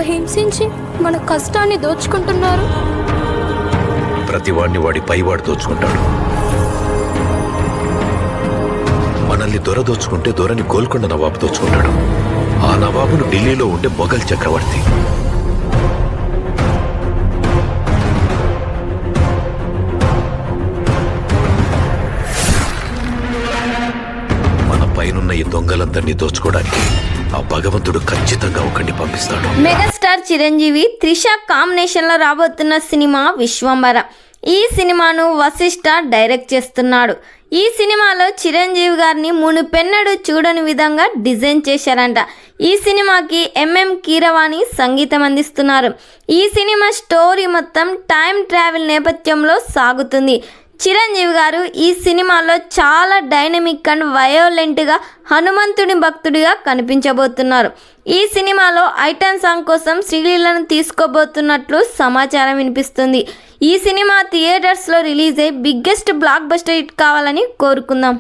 హింసించి మన కష్టాన్ని దోచుకుంటున్నారు. ప్రతివాడిని వాడి పైవాడు దోచుకుంటాడు. మనల్ని దొర దోచుకుంటే దొరని గోల్కొండ నవాబు దోచుకుంటాడు. ఆ నవాబును ఢిల్లీలో ఉండే మొఘల్ చక్రవర్తి. మన పైనున్న ఈ దొంగలందరినీ దోచుకోవడానికి ఆ భగవంతుడు ఖచ్చితంగా ఒకరిని పంపిస్తాడు. మెగాస్టార్ చిరంజీవి త్రిష కాంబినేషన్ లో రాబోతున్న సినిమా విశ్వంబర. ఈ సినిమాను వశిష్ఠ డైరెక్ట్ చేస్తున్నాడు. ఈ సినిమాలో చిరంజీవి గారిని మునుపెన్నడూ చూడని విధంగా డిజైన్ చేశారంట. ఈ సినిమాకి ఎంఎం కీరవాణి సంగీతం అందిస్తున్నారు. ఈ సినిమా స్టోరీ మొత్తం టైం ట్రావెల్ నేపథ్యంలో సాగుతుంది. చిరంజీవి గారు ఈ సినిమాలో చాలా డైనమిక్ అండ్ వయోలెంట్గా హనుమంతుడి భక్తుడిగా కనిపించబోతున్నారు. ఈ సినిమాలో ఐటమ్ సాంగ్ కోసం శ్రీలీలను తీసుకోబోతున్నట్లు సమాచారం వినిపిస్తుంది. ఈ సినిమా థియేటర్స్లో రిలీజ్ అయ్యి బిగ్గెస్ట్ బ్లాక్ బస్టర్ హిట్ కావాలని కోరుకుందాం.